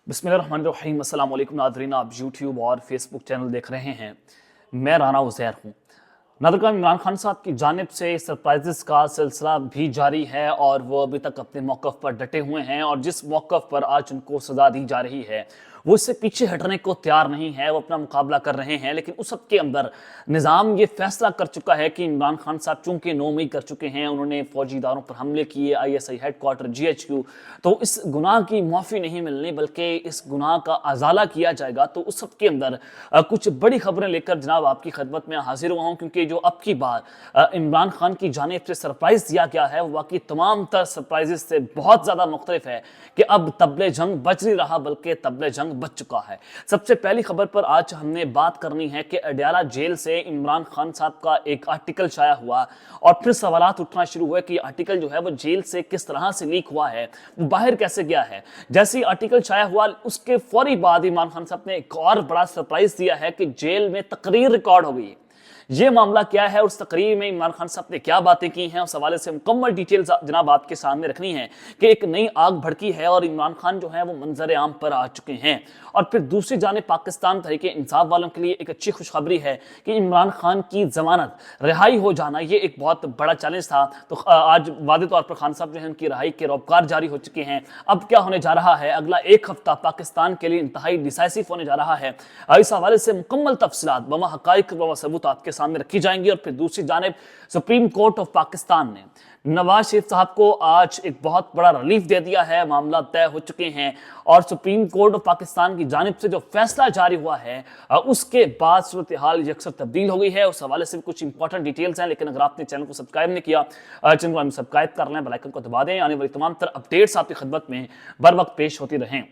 बिस्मिल्लाहिर्रहमानिर्रहीम। अस्सलाम वालेकुम नाज़रीन, आप यूट्यूब और फेसबुक चैनल देख रहे हैं। मैं राना उज़ैर हूँ। नादरकान इमरान खान साहब की जानिब से सरप्राइजेस का सिलसिला भी जारी है और वो अभी तक अपने मौक़िफ़ पर डटे हुए हैं और जिस मौक़िफ़ पर आज उनको सज़ा दी जा रही है वो इससे पीछे हटने को तैयार नहीं है। वो अपना मुकाबला कर रहे हैं, लेकिन उस सब के अंदर निज़ाम ये फैसला कर चुका है कि इमरान खान साहब चूँकि 9 मई कर चुके हैं, उन्होंने फ़ौजी इदारों पर हमले किए, ISI हेडक्वार्टर GHQ, तो इस गुनाह की माफ़ी नहीं मिलनी बल्कि इस गुनाह का अज़ाला किया जाएगा। तो उस सब के अंदर कुछ बड़ी खबरें लेकर जनाब आपकी खिदमत में हाजिर हुआ हूँ, क्योंकि जो अब की बार इमरान खान की जानिब से सरप्राइज़ दिया गया है वो बाकी तमाम तर सरप्राइजेस से बहुत ज़्यादा मुख्तलिफ है कि अब तबले जंग बच नहीं रहा बल्कि तबले जंग बच चुका है। सबसे पहली खबर पर आज हमने बात करनी है कि अडयाला जेल से इमरान खान साहब का एक आर्टिकल शाया हुआ और फिर सवालात उठना शुरू हुए कि आर्टिकल जो है वो जेल से किस तरह से लीक हुआ है, वो बाहर कैसे गया है। जैसे ही आर्टिकल शाया हुआ उसके फौरी बाद इमरान खान साहब ने एक और बड़ा सरप्राइज दिया है कि जेल में तकरीर रिकॉर्ड हो गई। ये मामला क्या है, उस तकरीर में इमरान खान साहब ने क्या बातें की हैं, उस हवाले से मुकम्मल डिटेल्स जनाब आपके सामने रखनी है कि एक नई आग भड़की है और इमरान खान जो है वो मंजर आम पर आ चुके हैं। और फिर दूसरी जानिब पाकिस्तान तहरीक इंसाफ वालों के लिए एक अच्छी खुशखबरी है कि इमरान खान की जमानत रिहाई हो जाना ये एक बहुत बड़ा चैलेंज था। तो आज वादे तौर पर खान साहब जो है उनकी रिहाई के रोबकार जारी हो चुके हैं। अब क्या होने जा रहा है, अगला एक हफ्ता पाकिस्तान के लिए इंतहाई डिसाइसिव होने जा रहा है। इस हवाले से मुकम्मल तफसीलात बमा हकाइक बमा सबूत आपके सामने रखी जाएंगी। और फिर दूसरी जानिब सुप्रीम कोर्ट ऑफ पाकिस्तान ने नवाज शरीफ साहब को आज एक बहुत बड़ा रिलीफ दे दिया है। मामला तय हो चुके हैं और सुप्रीम कोर्ट ऑफ पाकिस्तान की जानिब से जो फैसला जारी हुआ है उसके बाद सूरत हाल यकसर तब्दील हो गई है। उस हवाले से कुछ इंपॉर्टेंट डिटेल्स हैं, लेकिन अगर आपने चैनल को सब्सक्राइब नहीं किया, चैनल को सब्सक्राइब कर लें, बेल आइकन को दबा दें, आने वाली तमाम तरह अपडेट्स आपकी खिदमत में बर वक्त पेश होती रहें।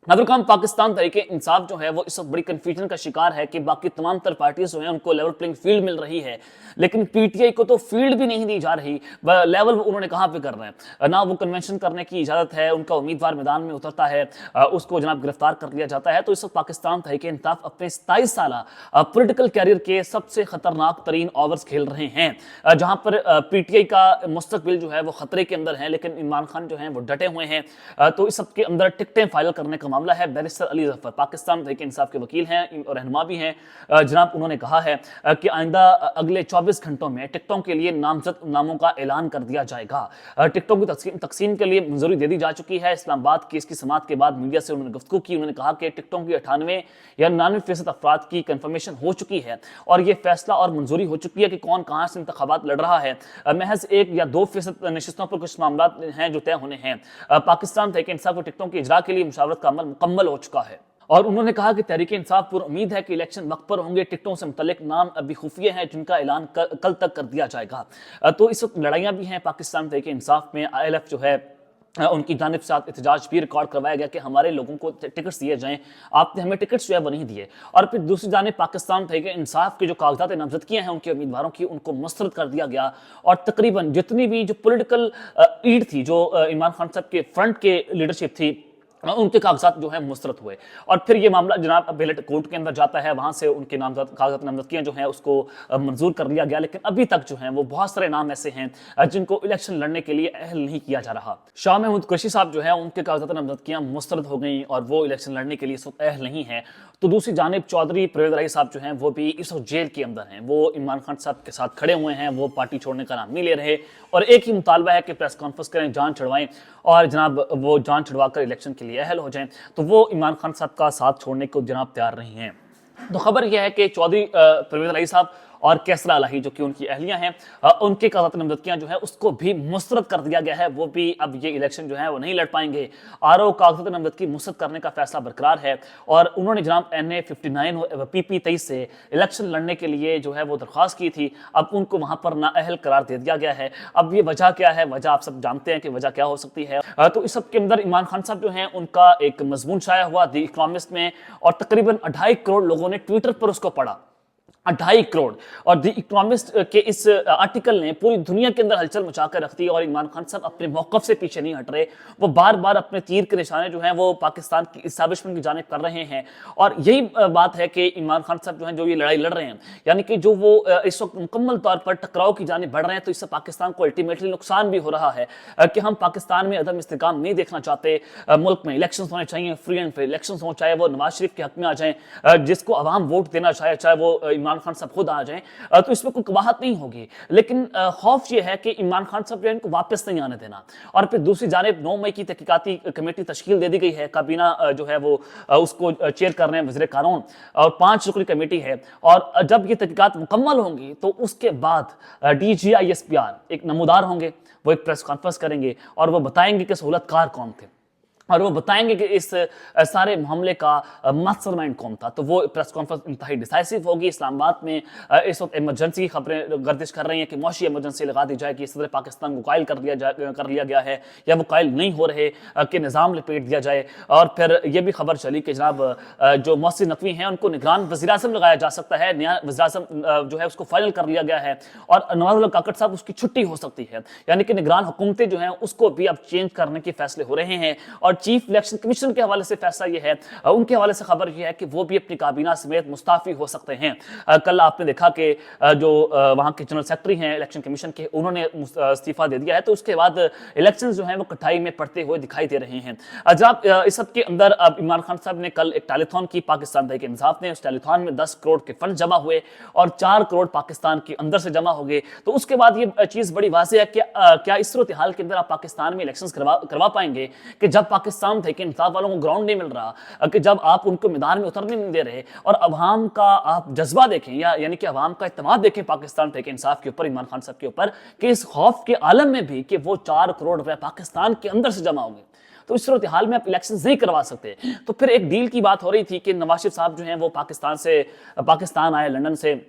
नादरकान पाकिस्तान तरीके इंसाफ जो है वो इस वक्त बड़ी कंफ्यूजन का शिकार है कि बाकी तमाम तर पार्टीज जो हैं उनको लेवल प्लेइंग फील्ड मिल रही है, लेकिन PTI को तो फील्ड भी नहीं दी जा रही। लेवल उन्होंने कहाँ पे कर रहे हैं, ना वो कन्वेंशन करने की इजाज़त है, उनका उम्मीदवार मैदान में उतरता है उसको जनाब गिरफ्तार कर लिया जाता है। तो इस वक्त पाकिस्तान तरीके इंसाफ अपने 27 साल पोलिटिकल कैरियर के सबसे खतरनाक तरीन ओवर्स खेल रहे हैं, जहाँ पर PTI का मुस्तकबिल जो है वो खतरे के अंदर है, लेकिन इमरान खान जो है वो डटे हुए हैं। तो इस सब के अंदर टिकटें फाइल करने का मामला है। बैरिस्टर अली जफर पाकिस्तान तहरीक इंसाफ के वकील हैं और रहनुमा भी हैं, जनाब उन्होंने कहा है कि आइंदा अगले 24 घंटों में टिकटों के लिए नामजद नामों का ऐलान कर दिया जाएगा। टिकटों की तकसीम के लिए मंजूरी दे दी जा चुकी है। इस्लामाबाद केस की समाअत के बाद मीडिया से उन्होंने गुफ्तगू की। उन्होंने कहा कि टिकटों की 98 या 99% अफराद की कंफर्मेशन हो चुकी है और ये फैसला और मंजूरी हो चुकी है कि कौन कहाँ से इंतखाबात लड़ रहा है। महज 1 या 2% नशिस्तों पर कुछ मामला हैं जो तय होने हैं। पाकिस्तान तहरीक इंसाफ को टिकटों के इजरा के लिए मुशावरत का अमल मुकम्मल हो चुका है और उन्होंने कहा कि तहरीक इंसाफ पर उम्मीद है कि इलेक्शन वक्त पर होंगे। टिकटों से मुतल्लिक नाम अभी खुफिया हैं जिनका ऐलान कल तक कर दिया जाएगा। तो इस वक्त लड़ाइयाँ भी हैं पाकिस्तान तहरीक इंसाफ में। ILF जो है उनकी जानिब से एहतजाज भी रिकॉर्ड करवाया गया कि हमारे लोगों को टिकट्स दिए जाएं, आपने हमें टिकट्स जो है वो नहीं दिए। और फिर दूसरी जानिब पाकिस्तान तहरीक इंसाफ के जो कागजात नामजदगियाँ हैं उनके उम्मीदवारों की, उनको मुस्तरद कर दिया गया और तकरीबन जितनी भी जो पोलिटिकल ईड थी, जो इमरान खान साहब के फ्रंट के लीडरशिप थी, उनके कागजात जो है मुस्तरद हुए। और फिर ये मामला जनाब बेलेट कोर्ट के अंदर जाता है, वहाँ से उनके कागजात नामजदगियाँ जो हैं उसको मंजूर कर लिया गया, लेकिन अभी तक जो हैं वो बहुत सारे नाम ऐसे हैं जिनको इलेक्शन लड़ने के लिए अहल नहीं किया जा रहा। शाह महमूद कुरैशी साहब जो है उनके कागजात नामजदगियाँ मुस्तरद हो गई और वो इलेक्शन लड़ने के लिए इस वक्त अहल नहीं है। तो दूसरी जानिब चौधरी परवेज इलाही साहब जो हैं वो भी इस वक्त जेल के अंदर हैं। वो इमरान खान साहब के साथ खड़े हुए हैं, वो पार्टी छोड़ने का नाम नहीं ले रहे और एक ही मुतालबा है कि प्रेस कॉन्फ्रेंस करें, जान छुड़वाएं और जनाब वो जान छुड़वा कर इलेक्शन के लिए अहल हो जाएं। तो वो इमरान खान साहब का साथ छोड़ने को जनाब तैयार नहीं हैं। तो खबर यह है कि चौधरी परवेज इलाही साहब और कैसरा इलाही जो कि उनकी अहलियां हैं, उनके कागजात नामजदगियां जो है उसको भी मुस्तरद कर दिया गया है। वो भी अब ये इलेक्शन जो है वो नहीं लड़ पाएंगे। RO कागजात नामजदगी मुस्तरद करने का फैसला बरकरार है और उन्होंने जनाब NA 59 PP 23 से इलेक्शन लड़ने के लिए जो है वो दरख्वास्त की थी। अब उनको वहाँ पर नाअहल करार दे दिया गया है। अब ये वजह क्या है, वजह आप सब जानते हैं कि वजह क्या हो सकती है। तो इस सब के अंदर इमरान खान साहब जो हैं उनका एक मजमून शाया हुआ द इकोनॉमिस्ट में और तकरीबन 2.5 करोड़ लोगों ने ट्विटर पर उसको पढ़ा। 2.5 करोड़। और द इकोनॉमिस्ट के इस आर्टिकल ने पूरी दुनिया के अंदर हलचल मचा कर रख दी और इमरान खान साहब अपने मौक़िफ़ से पीछे नहीं हट रहे। वो बार बार अपने तीर के निशाने जो हैं वो पाकिस्तान की इस्टेब्लिशमेंट की जानिब कर रहे हैं। और यही बात है कि इमरान खान साहब जो हैं जो ये लड़ाई लड़ रहे हैं, यानी कि जो वो इस वक्त मुकम्मल तौर पर टकराव की जानिब बढ़ रहे हैं, तो इससे पाकिस्तान को अल्टीमेटली नुकसान भी हो रहा है कि हम पाकिस्तान में अदम इस्तेकाम नहीं देखना चाहते। मुल्क में इलेक्शन होने चाहिए, फ्री एंड फेयर इलेक्शन हो, चाहे वो नवाज शरीफ के हक में आ जाएं, जिसको अवाम वोट देना चाहे, चाहे वो इमरान खान साहब खुद आ जाएं, तो इसमें कोई कबाहत नहीं होगी। लेकिन खौफ ये है कि इमरान खान साहब जो है इनको वापस नहीं आने देना। और फिर दूसरी जानिब 9 मई की तहकीकाती कमेटी तश्कील दे दी गई है, काबीना जो है वो उसको चेयर कर रहे हैं वज़ीर कानून, और 5 रुकनी कमेटी है। और जब ये तहकीकात मुकम्मल होंगी तो उसके बाद DGISPR एक नमूदार होंगे, वो एक प्रेस कॉन्फ्रेंस करेंगे और वो बताएंगे कि सहूलतकार कौन थे, और वो बताएंगे कि इस सारे मामले का मास्टरमाइंड कौन था। तो वो प्रेस कॉन्फ्रेंस इंतहाई डिसाइसिव होगी। इस्लामाबाद में इस वक्त इमरजेंसी की खबरें गर्दिश कर रही हैं कि मौशी इमरजेंसी लगा दी जाए कि सदर पाकिस्तान को कायल कर लिया गया है, या वो कायल नहीं हो रहे कि निज़ाम लपेट दिया जाए। और फिर ये भी खबर चली कि जनाब जो मोहसिन नकवी हैं उनको निगरान वज़ीर-ए-आज़म लगाया जा सकता है, नया वज़ीर-ए-आज़म जो है उसको फाइनल कर लिया गया है, और नवाज़ुल्लाह काकड़ साहब उसकी छुट्टी हो सकती है। यानी कि निगरान हुकूमतें जो हैं उसको भी अब चेंज करने के फैसले हो रहे हैं। और चीफ इलेक्शन कमीशन के हवाले से फैसला ये है, उनके हवाले से खबर ये है कि वो भी अपनी काबीना समेत मुस्ताफी हो सकते हैं। कल आपने देखा कि जो वहाँ के जनरल सेक्रेटरी हैं इलेक्शन कमीशन के, उन्होंने इस्तीफा दे दिया है। तो उसके बाद इलेक्शन जो हैं वो कटाई में पड़ते हुए दिखाई दे रहे हैं। जब इस सब के अंदर अब इमरान खान साहब ने कल एक टैलीथॉन की, पाकिस्तान तहरीक इंसाफ ने, उस टैलीथॉन में 10 करोड़ के फंड जमा हुए और 4 करोड़ पाकिस्तान के अंदर से जमा हो गए। तो उसके बाद ये चीज़ बड़ी वाज़ेह है कि क्या इस सूरत हाल के अंदर आप पाकिस्तान में इलेक्शन करवा पाएंगे कि जब पाकिस्तान तहरीक इंसाफ वालों को ग्राउंड नहीं मिल रहा, कि जब आप उनको मैदान में उतरने नहीं दे रहे, और अवाम का आप जज्बा देखें, यानी कि अवाम का इत्तेमाद देखें पाकिस्तान तहरीक इंसाफ के ऊपर, इमरान खान साहब के ऊपर, कि इस खौफ के आलम में भी कि वो 4 करोड़ रुपए पाकिस्तान के अंदर से जमा होंगे, तो इस सूरत हाल में आप इलेक्शन नहीं करवा सकते। तो फिर एक डील की बात हो रही थी कि नवाज शरीफ साहब जो हैं वो पाकिस्तान आए, लंदन से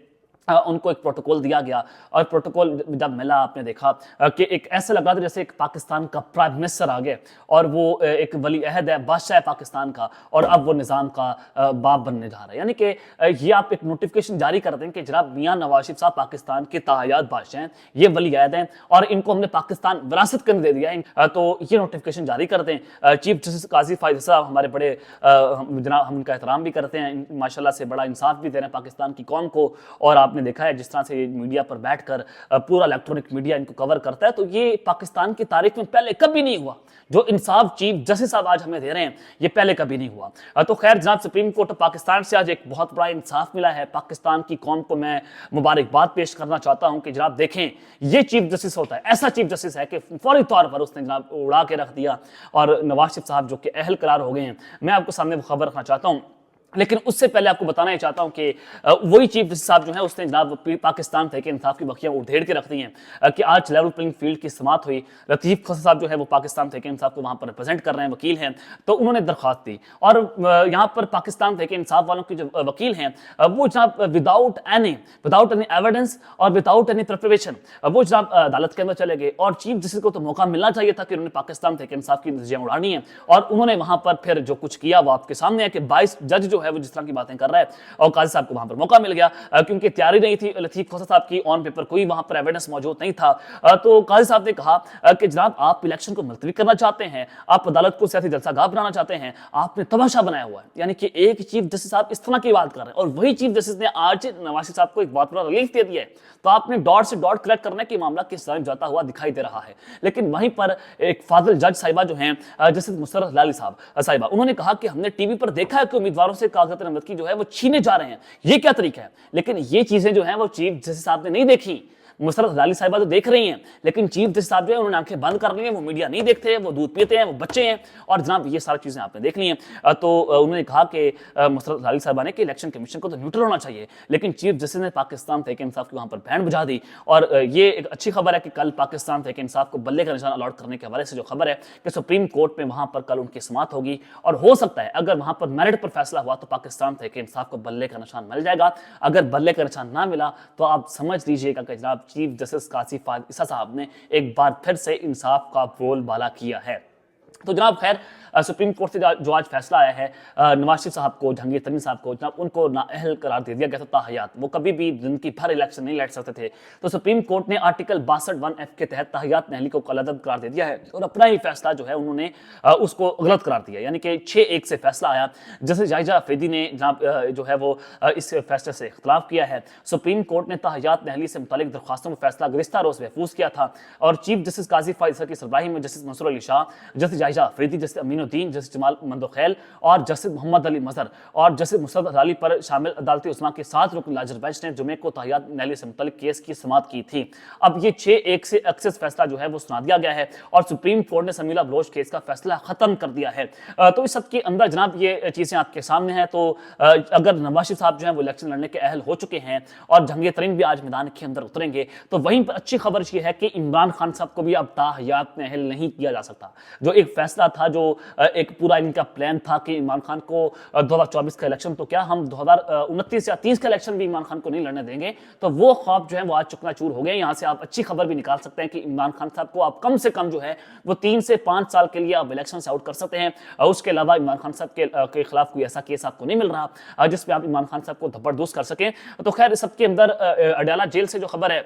उनको एक प्रोटोकॉल दिया गया, और प्रोटोकॉल जब मिला आपने देखा कि एक ऐसा लग रहा था जैसे एक पाकिस्तान का प्राइम मिनिस्टर आ गया, और वो एक वली अहद है, बादशाह है पाकिस्तान का, और अब वो निज़ाम का बाप बनने जा रहा है। यानी कि ये आप एक नोटिफिकेशन जारी कर दें कि जनाब मियाँ नवाज शरीफ साहब पाकिस्तान के ताहयात बादशाह हैं, ये वली अहद हैं, और इनको हमने पाकिस्तान विरासत करने दे दिया है। तो ये नोटिफिकेशन जारी कर दें। चीफ जस्टिस काजी फायद साहब हमारे बड़े जनाब, हम उनका एहतराम भी करते हैं, माशाल्लाह से बड़ा इंसाफ भी दे रहे हैं पाकिस्तान की कौम को। और आपने देखा है जिस तरह से ये मीडिया पर बैठकर पूरा इलेक्ट्रॉनिक मीडिया इनको कवर करता है, तो ये पाकिस्तान की तारीख में पहले कभी नहीं हुआ। जो इंसाफ चीफ जस्टिस साहब आज हमें दे रहे हैं, ये पहले कभी नहीं हुआ। तो खैर जनाब, सुप्रीम कोर्ट ऑफ पाकिस्तान से आज एक बहुत बड़ा इंसाफ मिला है। पाकिस्तान की कौम को मैं मुबारकबाद पेश करना चाहता हूं कि जनाब देखें, ये चीफ जस्टिस होता है, ऐसा चीफ जस्टिस है कि फौरी तौर पर उसने जनाब उड़ा के रख दिया, और नवाज शरीफ साहब जो कि अहल करार हो गए हैं। मैं आपको सामने वो खबर रखना चाहता हूं, लेकिन उससे पहले आपको बताना ही चाहता हूं कि वही चीफ जस्टिस साहब जो है उसने जनाब पाकिस्तान तहरीक इंसाफ की बखियां उधेड़ के रख दी हैं कि आज लेवल प्लेइंग फील्ड की समात हुई। लतीफ़ खसर साहब जो है वो पाकिस्तान तहरीक इंसाफ को वहां पर रिप्रेजेंट कर रहे हैं, वकील हैं, तो उन्होंने दरख्वास्त दी, और यहाँ पर पाकिस्तान तहरीक इंसाफ वालों के जो वकील हैं वो जनाब विदाउट एनी एविडेंस और विदाउट एनी प्रिपरेशन वो जनाब अदालत के अंदर चले गए। और चीफ जस्टिस को तो मौका मिलना चाहिए था कि उन्होंने पाकिस्तान तहरीक इंसाफ की नज़रियाँ उड़ानी है, और उन्होंने वहां पर फिर जो कुछ किया वो आपके सामने है कि 22 जज जो है वो जिस तरह की बातें कर रहा है, और काजी साहब को वहां पर मौका मिल गया क्योंकि तैयारी नहीं थी लतीफ खसर साहब की, ऑन पेपर कोई वहां पर एविडेंस मौजूद नहीं था। तो काजी साहब ने कहा कि जनाब आप इलेक्शन को मुलतवी करना चाहते हैं, आप अदालत को सियासी जलसागाह बनाना चाहते हैं, आपने तमाशा बनाया हुआ है। यानी कि एक चीफ जस्टिस साहब इस तरह की बात कर रहे हैं, और वही चीफ जस्टिस ने आज नवाज शरीफ साहब को एक बहुत बड़ा रिलीफ दे दिया है। तो आपने डॉट से डॉट कलेक्ट करने की मामला किस तरह जाता हुआ दिखाई दे रहा है। लेकिन वहीं पर एक फाजिल जज साहिबा जो हैं जस्टिस मुसर्रत लाली साहिबा, उन्होंने कहा कि हमने टीवी पर देखा है कि उम्मीदवारों से कागजात नामजदगी जो है वो छीने जा रहे हैं, ये क्या तरीका है। लेकिन ये चीजें जो हैं वो चीफ जस्टिस साहब ने नहीं देखी। मुसर्रत लाली साहिबा तो देख रही हैं, लेकिन चीफ जस्टिस साहब जो है उन्होंने आंखें बंद कर ली हैं, वो मीडिया नहीं देखते हैं, वो दूध पीते हैं, वो बच्चे हैं, और जनाब ये सारी चीज़ें आपने देख ली हैं। तो उन्होंने कहा कि मुसर्रत लाली साहिबा ने कि इलेक्शन कमीशन को तो न्यूट्रल होना चाहिए, लेकिन चीफ जस्टिस ने पाकिस्तान तहरीक इंसाफ की वहाँ पर बैंड बजा दी। और ये एक अच्छी खबर है कि कल पाकिस्तान तहरीक इंसाफ को बल्ले का निशान अलॉट करने के हवाले से जो खबर है कि सुप्रीम कोर्ट में वहाँ पर कल उनकी समात होगी, और हो सकता है अगर वहाँ पर मेरिट पर फैसला हुआ तो पाकिस्तान तहरीक इंसाफ को बल्ले का निशान मिल जाएगा। अगर बल्ले का निशान ना मिला तो आप समझ लीजिएगा कि जनाब चीफ जस्टिस काजी फायद ईसा साहब ने एक बार फिर से इंसाफ का बोलबाला किया है। तो जनाब खैर सुप्रीम कोर्ट से जो आज फैसला आया है, नवाज शरीफ साहब को, जहांगीर तरीन साहब को, जनाब उनको नाअहल करार दे दिया गया था ताहयात। वो कभी भी जिंदगी भर इलेक्शन नहीं लड़ सकते थे। तो सुप्रीम कोर्ट ने आर्टिकल 62(1)(f) के तहत ताहयात नाअहली को कलअदब करार दे दिया है और अपना ही फैसला जो है उन्होंने उसको गलत करार दिया, यानी कि 6-1 से फैसला आया। जैसे जायजा अफरीदी ने जनाब जो है वो इस फैसले से इख्तलाफ किया है। सुप्रीम कोर्ट ने ताहयात नाअहली से मुतालिक दरख्वास्तों का फैसला गुज़िश्ता रोज महफूज किया था और चीफ जस्टिस काजी फाइजर की सरबराही में जस्टिस मंसूर अली शाह, जस्टिस जायजा अफरीदी, जस्टिस अमीनुद्दीन, जस्टिस जमाल मंदोखैल और जस्टिस मोहम्मद अली मजहर और जस्टिस मुस्तफा अली पर शामिल अदालती उस्मा के 7 रुकन लाजर बेंच ने जुमे को ताहयात नाअहली से मुतालिक केस की समाअत की थी। अब ये 6-1 से एक्सेस फैसला जो है वो सुना दिया गया है और सुप्रीम कोर्ट ने समीला बलोच केस का फैसला खत्म कर दिया है। तो इस सब के अंदर जनाब ये चीजें आपके सामने हैं। तो अगर नवाज शरीफ साहब जो है वो इलेक्शन लड़ने के अहल हो चुके हैं और जहांगीर तरीन भी आज मैदान के अंदर उतरेंगे, तो वहीं पर अच्छी खबर ये है कि इमरान खान साहब को भी अब ताहयात नाअहल नहीं किया जा सकता। जो एक फैसला था, जो एक पूरा इनका प्लान था कि इमरान खान को 2024 का इलेक्शन, तो क्या हम 2029 या 30 का इलेक्शन भी इमरान खान को नहीं लड़ने देंगे, तो वो ख्वाब जो है वो आज चकनाचूर हो गए। यहाँ से आप अच्छी खबर भी निकाल सकते हैं कि इमरान खान साहब को आप कम से कम जो है वो 3 से 5 साल के लिए आप इलेक्शन से आउट कर सकते हैं। उसके अलावा इमरान खान साहब के खिलाफ कोई ऐसा केस आपको नहीं मिल रहा जिसपे आप इमरान खान साहब को धब्बरदूस कर सकें। तो खैर सबके अंदर अडयाला जेल से जो खबर है,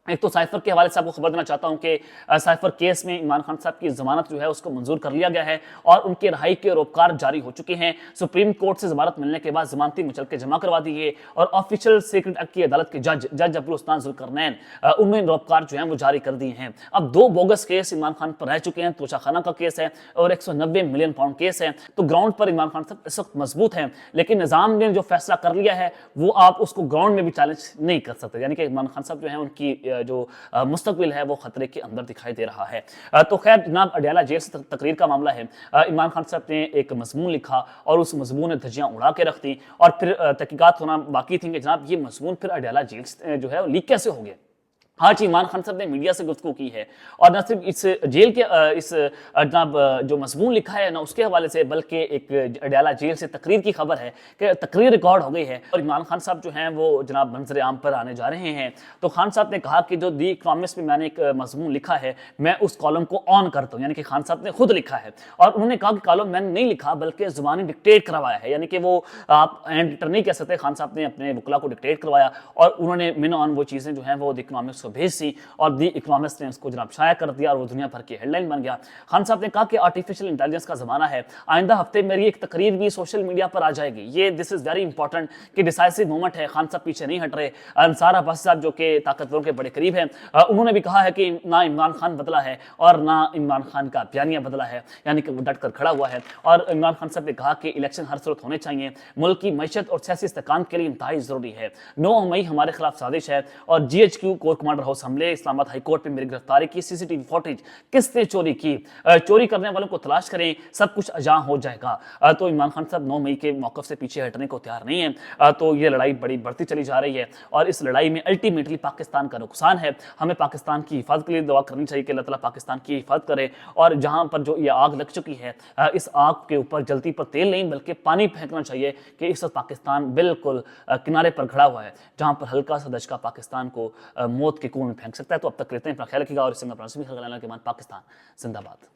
एक तो साइफर के हवाले से आपको खबर देना चाहता हूं कि साइफर केस में इमरान खान साहब की जमानत जो है उसको मंजूर कर लिया गया है और उनके रहाई के रोपकार जारी हो चुके हैं। सुप्रीम कोर्ट से जमानत मिलने के बाद जमानती मुचलके जमा करवा दी है और ऑफिशियल सीक्रेट एक्ट की अदालत के जज अब्दुल उस्मान जुल्करनैन उन्होंने रोपकार जो है वो जारी कर दिए हैं। अब 2 बोगस केस इमरान खान पर रह चुके हैं। तोशाखाना का केस है और 190 मिलियन पाउंड केस है। तो ग्राउंड पर इमरान खान साहब इस वक्त मजबूत हैं, लेकिन निजाम ने जो फैसला कर लिया है वो आप उसको ग्राउंड में भी चैलेंज नहीं कर सकते, यानी कि इमरान खान साहब जो है उनकी जो मुस्तकबिल है वो खतरे के अंदर दिखाई दे रहा है। तो खैर जनाब अडयाला जेल से तकरीर का मामला है। इमरान खान साहब ने एक मजमून लिखा और उस मजमून ने धज्जियां उड़ा के रख दी और फिर तहकीकात होना बाकी थी कि जनाब ये मजमून फिर अडयाला जेल जो है लीक कैसे हो गया। आज इमरान खान साहब ने मीडिया से गुफ्तगू की है और न सिर्फ इस जेल के इस जनाब जो मजमून लिखा है ना उसके हवाले से, बल्कि एक अडयाला जेल से तकरीर की खबर है कि तकरीर रिकॉर्ड हो गई है और इमरान खान साहब जो हैं वो जनाब मंजर आम पर आने जा रहे हैं। तो खान साहब ने कहा कि जो दी इकनॉमिस्ट में मैंने एक मजमून लिखा है मैं उस कॉलम को ऑन करता हूँ, यानी कि खान साहब ने खुद लिखा है और उन्होंने कहा कि कॉलम मैंने नहीं लिखा बल्कि जुबानी डिक्टेट करवाया है, यानी कि वो आप एडिटर नहीं कह सकते। खान साहब ने अपने वकला को डिक्टेट करवाया और उन्होंने मिन ऑन वो चीज़ें जो हैं वो दी इकनॉमिक्स को भेज दी और दी इकोनॉमिस्ट ने उसको जनाब शाया कर दिया और वो दुनिया भर की हेडलाइन बन गया। खान साहब ने कहा कि आर्टिफिशियल इंटेलिजेंस का जमाना है, आइंदा हफ्ते मेरी एक तकरीर भी सोशल मीडिया पर आ जाएगी। ये दिस इज वेरी इंपॉर्टेंट कि डिसाइसिव मोमेंट है। खान साहब पीछे नहीं हट रहे। अंसार अब्बासी साहब जो कि ताकतवरों के बड़े करीब हैं, उन्होंने भी कहा है कि ना इमरान खान बदला है और ना इमरान खान का बयानिया बदला है, यानी कि वो डट कर खड़ा हुआ है। और इमरान खान साहब ने कहा कि इलेक्शन हर सूरत होने चाहिए, मुल्क की मैशत और सियासी इस्तेकाम के लिए इंतहाई जरूरी है। 9 मई हमारे खिलाफ साजिश है और GHQ कोर कमांडर हाउस हमले, इस्लामाबाद हाई कोर्ट में मेरी गिरफ्तारी की सीसीटीवी फुटेज किसने चोरी की, चोरी करने वालों को तलाश करें, सब कुछ अजां हो जाएगा। तो इमरान खान साहब 9 मई के मौक़िफ़ से पीछे हटने को तैयार नहीं है। तो ये लड़ाई बड़ी बढ़ती चली जा रही है और इस लड़ाई में अल्टीमेटली पाकिस्तान का नुकसान है। हमें पाकिस्तान की हिफाजत के लिए दुआ करनी चाहिए कि अल्लाह ताला पाकिस्तान की हिफाजत करे और जहाँ पर जो ये आग लग चुकी है इस आग के ऊपर जलती पर तेल नहीं बल्कि पानी फेंकना चाहिए कि इस वक्त पाकिस्तान बिल्कुल किनारे पर खड़ा हुआ है जहाँ पर हल्का सा दचका पाकिस्तान को मौत के कुएं में फेंक सकता है। तो अब तक लेते हैं, अपना ख्याल रखिएगा और इससे मैं पाकिस्तान जिंदाबाद।